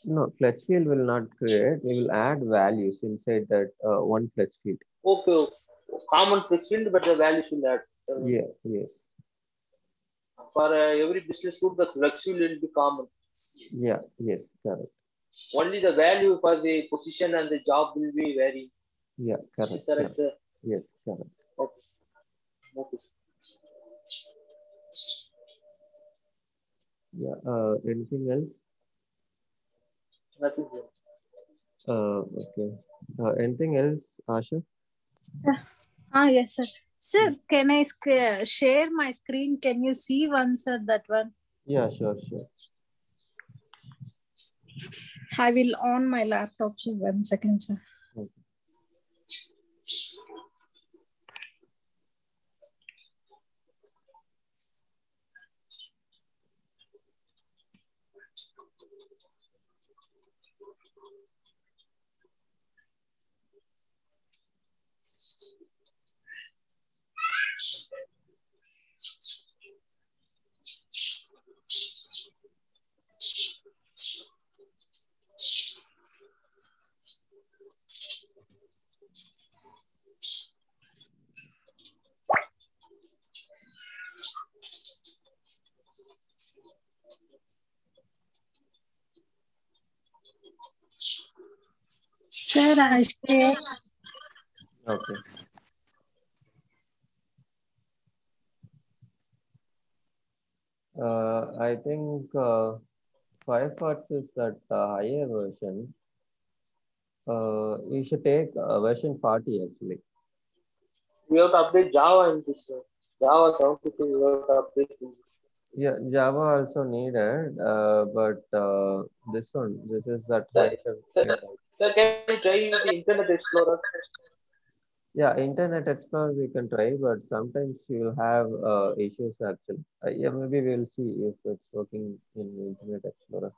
No, flex field will not create. We will add values inside that one flex field. Okay. Common flex field, but the values will add. Yes. For every business group, the flex field will be common. Yeah. Yes. Correct. Only the value for the position and the job will be varying. Yeah. Correct. Correct, sir. Yes. Correct. Okay. Yeah. Anything else? Nothing. Okay. Anything else, Asha? Yes, sir. Sir, can I share my screen? Can you see one, sir, that one? Yeah, sure. I will on my laptop, so 1 second, sir. Okay. Sir, I share. Okay. I think Firefox is at a higher version. You should take version 40 actually. We have to update Java in this. Java 72, we have to update in this. Yeah, Java also needed, but this is that Sir, version. sir, sir, can you try the Internet Explorer? Yeah, Internet Explorer we can try, but sometimes you will have issues actually. Yeah, maybe we'll see if it's working in Internet Explorer.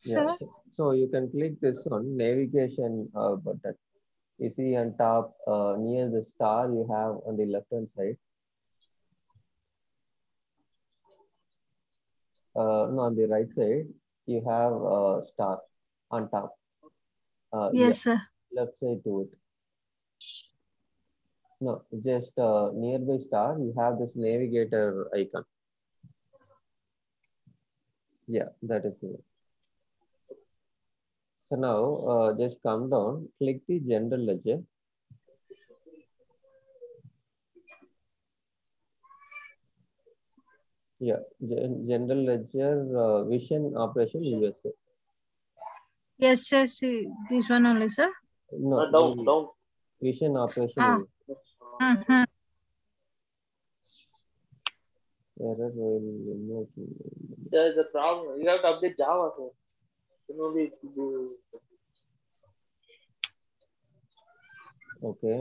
Yeah, Sir, so you can click this one navigation button. You see on top near the star you have on the left hand side. No, on the right side you have star on top. Yeah, yes, sir. left side to it. No, just nearby star you have this navigator icon. Yeah, that is it. So now just come down, click the general ledger. Yeah, general ledger vision operation USA. Yes, yes, this one only, sir. No, Down, the down. vision operation Ah. USA. Error will not. Sir, the problem, you have to update Java, sir. You know, Okay.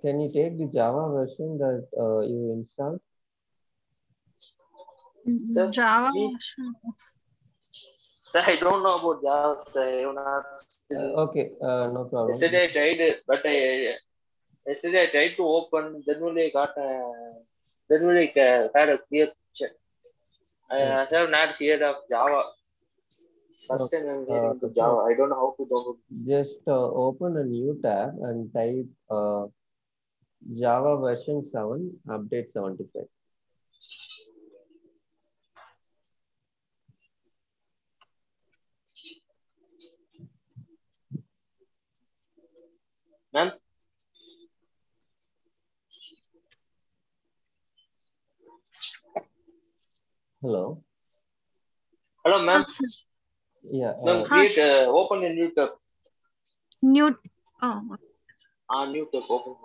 Can you take the Java version that you installed? Java. Sir, I don't know about Java, sir. I have not. Okay, no problem. Yesterday I tried it, but yesterday I tried to open. Then only I got then only had a clear picture. I have not heard of Java. First time I'm hearing the Java. I don't know how to download this. Just open a new tab and type Java version 7 update 75. Ma'am? Hello. Hello, ma'am. Yeah. Ma'am, create open a new tab. New. New tab open.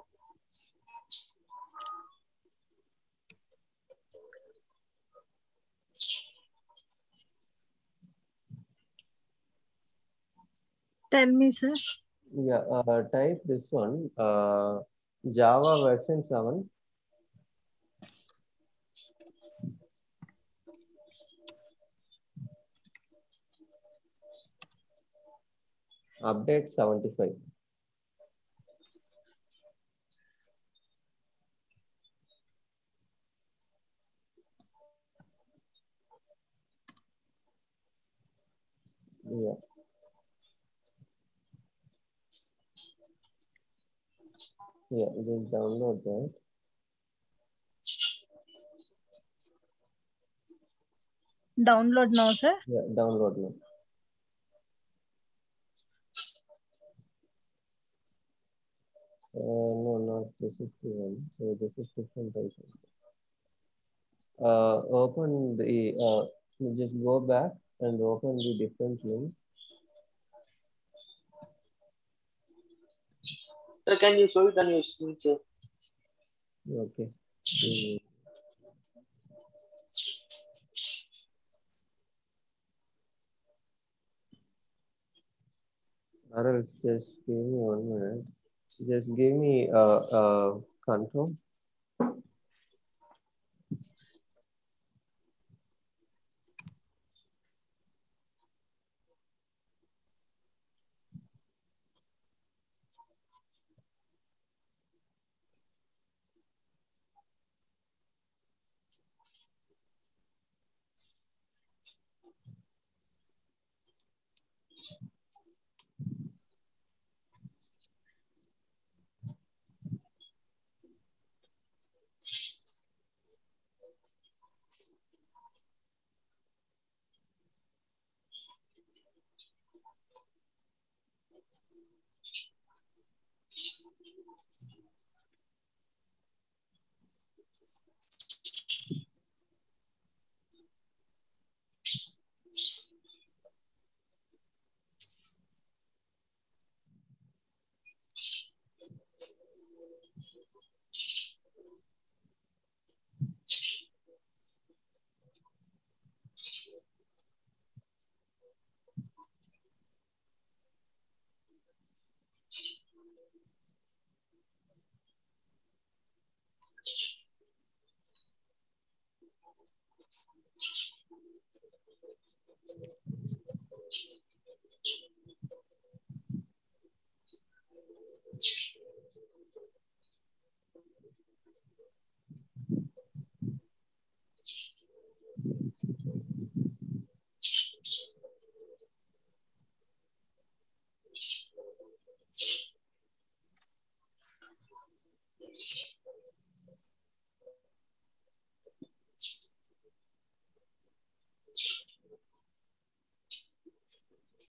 Tell me, sir. Yeah. Type this one. Java version 7. Update 75. Yeah. Yeah, just download that. Download now, sir. Yeah, download now. No, not this is the one. So this is different icon. Open the just go back and open the different link. Sir, can you show it on your screen, sir? Okay. Or else just give me 1 minute. Just give me control.